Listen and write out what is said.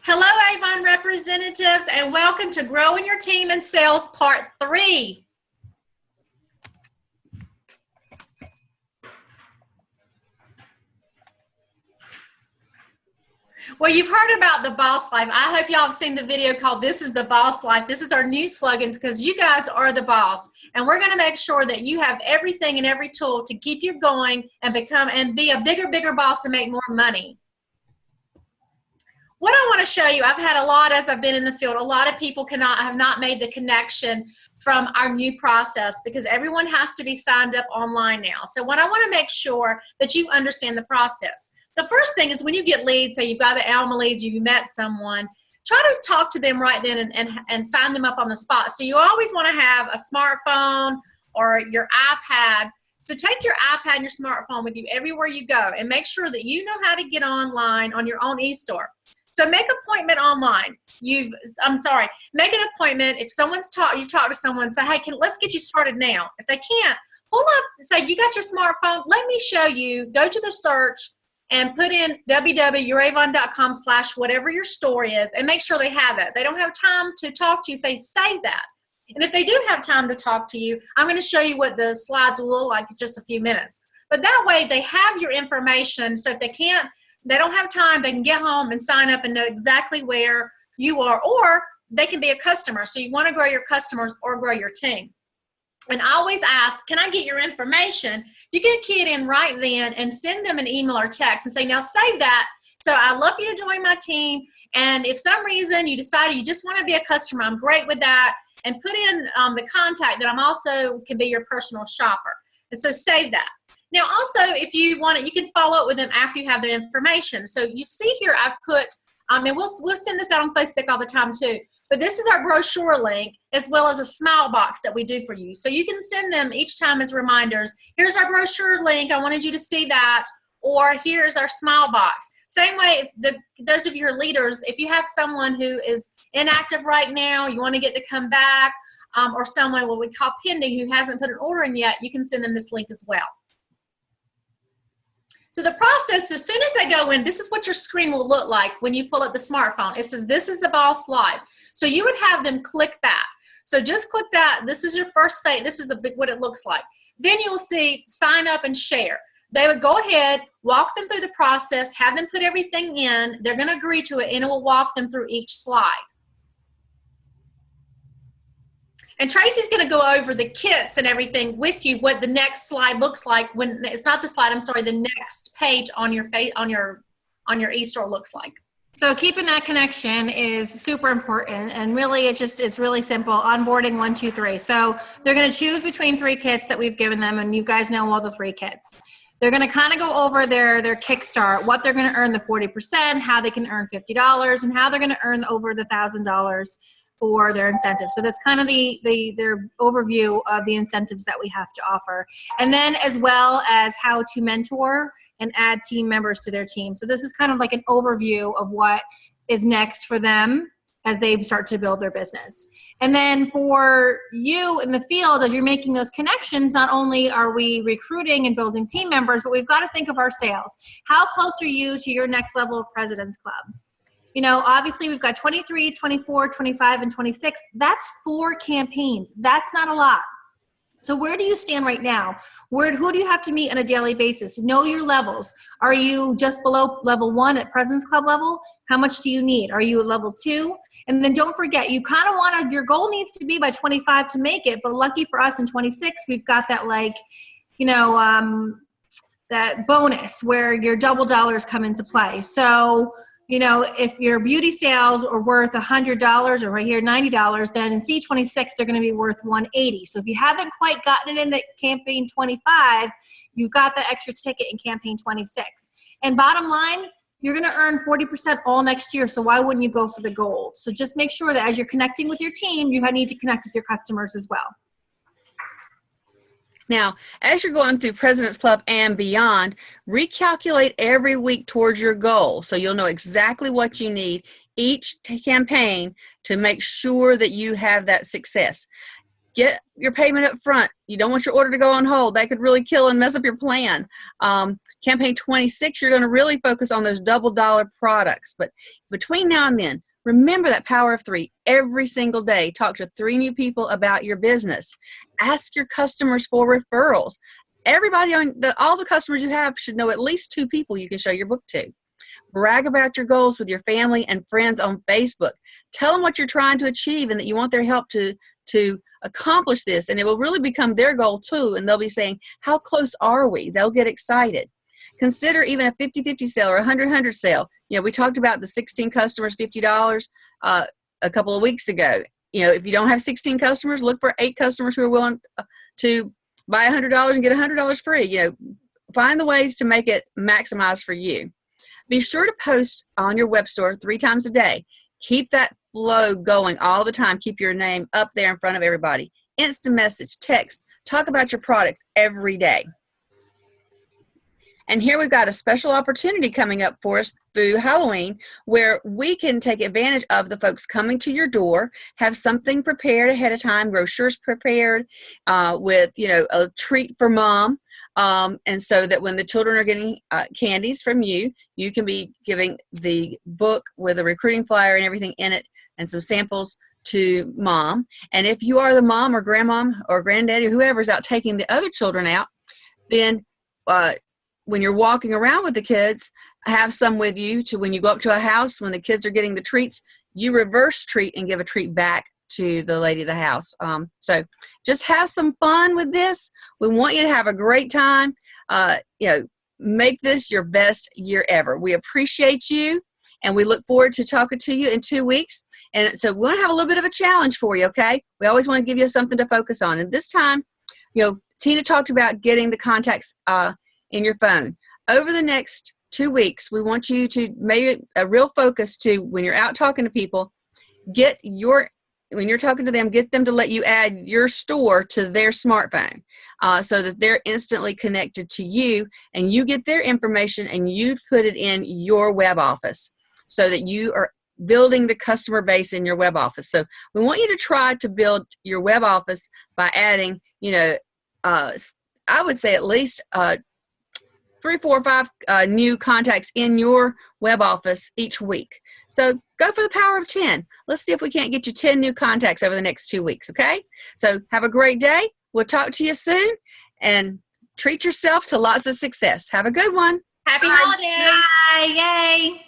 Hello, Avon representatives, and welcome to Growing Your Team in Sales Part 3. Well, you've heard about the boss life. I hope y'all have seen the video called This is the Boss Life. This is our new slogan because you guys are the boss, and we're going to make sure that you have everything and every tool to keep you going and be a bigger boss and make more money. What I want to show you, I've had a lot as I've been in the field, a lot of people have not made the connection from our new process because everyone has to be signed up online now. So what I want to make sure that you understand the process. The first thing is when you get leads, say you've got the Alma leads, you met someone, try to talk to them right then and sign them up on the spot. So you always want to have a smartphone or your iPad. So take your iPad and your smartphone with you everywhere you go and make sure that you know how to get online on your own e-store. So make an appointment online. Make an appointment. If you've talked to someone, say, hey, let's get you started now. If they can't, pull up and say, you got your smartphone? Let me show you. Go to the search and put in www.youravon.com/whatever your store is and make sure they have it. If they don't have time to talk to you, say, save that. And if they do have time to talk to you, I'm going to show you what the slides will look like in just a few minutes. But that way they have your information, so if they don't have time, they can get home and sign up and know exactly where you are, or they can be a customer. So you want to grow your customers or grow your team. And I always ask, can I get your information? You can key it in right then and send them an email or text and say, now save that. So I'd love for you to join my team. And if some reason you decided you just want to be a customer, I'm great with that. And put in the contact that I'm also can be your personal shopper. And so save that. Now also, if you want it, you can follow up with them after you have their information. So you see here I've put, and we'll send this out on Facebook all the time too, but this is our brochure link as well as a smile box that we do for you. So you can send them each time as reminders. Here's our brochure link. I wanted you to see that. Or here's our smile box. Same way, if those of you who are leaders, if you have someone who is inactive right now, you want to get to come back, or someone what we call pending who hasn't put an order in yet, you can send them this link as well. So the process, as soon as they go in, this is what your screen will look like when you pull up the smartphone. It says, this is the Boss Live. So you would have them click that. So just click that. This is your first phase. This is what it looks like. Then you'll see sign up and share. They would go ahead, walk them through the process, have them put everything in. They're going to agree to it, and it will walk them through each slide. And Tracy's going to go over the kits and everything with you, what the next slide looks like when it's not the slide, I'm sorry, the next page on your e-store looks like. So keeping that connection is super important, and really it's really simple. Onboarding 1, 2, 3. So they're going to choose between 3 kits that we've given them, and you guys know all the 3 kits. They're going to kind of go over their Kickstart, what they're going to earn the 40%, how they can earn $50, and how they're going to earn over the $1,000 for their incentives. So that's kind of their overview of the incentives that we have to offer. And then as well as how to mentor and add team members to their team. So this is kind of like an overview of what is next for them as they start to build their business. And then for you in the field, as you're making those connections, not only are we recruiting and building team members, but we've got to think of our sales. How close are you to your next level of President's Club? You know, obviously we've got 23, 24, 25, and 26. That's 4 campaigns. That's not a lot. So where do you stand right now? Who do you have to meet on a daily basis? Know your levels. Are you just below level 1 at President's Club level? How much do you need? Are you at level 2? And then don't forget, you kind of want to, your goal needs to be by 25 to make it, but lucky for us in 26, we've got that that bonus where your double dollars come into play. So, you know, if your beauty sales are worth $100 or right here $90, then in C26 they're going to be worth $180. So if you haven't quite gotten it into campaign 25, you've got the extra ticket in campaign 26. And bottom line, you're going to earn 40% all next year. So why wouldn't you go for the gold? So just make sure that as you're connecting with your team, you need to connect with your customers as well. Now, as you're going through President's Club and beyond, recalculate every week towards your goal so you'll know exactly what you need each campaign to make sure that you have that success. Get your payment up front. You don't want your order to go on hold. That could really kill and mess up your plan. Campaign 26, you're going to really focus on those double dollar products. But between now and then, remember that power of 3 every single day. Talk to 3 new people about your business. Ask your customers for referrals. Everybody all the customers you have should know at least 2 people you can show your book to. Brag about your goals with your family and friends on Facebook. Tell them what you're trying to achieve and that you want their help to accomplish this, and it will really become their goal too, and they'll be saying, how close are we? They'll get excited. Consider even a 50-50 sale or a 100-100 sale. We talked about the 16 customers, $50 a couple of weeks ago. If you don't have 16 customers, look for 8 customers who are willing to buy $100 and get $100 free. Find the ways to make it maximize for you. Be sure to post on your web store 3 times a day. Keep that flow going all the time. Keep your name up there in front of everybody. Instant message, text, talk about your products every day. And here we've got a special opportunity coming up for us through Halloween where we can take advantage of the folks coming to your door, have something prepared ahead of time, brochures prepared with, a treat for mom. And so that when the children are getting candies from you, you can be giving the book with a recruiting flyer and everything in it and some samples to mom. And if you are the mom or grandmom or granddaddy or whoever's out taking the other children out, then when you're walking around with the kids, have some with you to when you go up to a house, when the kids are getting the treats, you reverse treat and give a treat back to the lady of the house. So just have some fun with this. We want you to have a great time. Make this your best year ever. We appreciate you, and we look forward to talking to you in 2 weeks. And so we want to have a little bit of a challenge for you, okay? We always want to give you something to focus on. And this time, Tina talked about getting the contacts in your phone. Over the next 2 weeks, we want you to make a real focus to when you're out talking to people, when you're talking to them, get them to let you add your store to their smartphone so that they're instantly connected to you and you get their information and you put it in your web office so that you are building the customer base in your web office. So we want you to try to build your web office by adding, I would say at least 3, 4, 5 new contacts in your web office each week. So go for the power of 10. Let's see if we can't get you 10 new contacts over the next 2 weeks, okay? So have a great day. We'll talk to you soon, and treat yourself to lots of success. Have a good one. Happy holidays. Bye. Yay.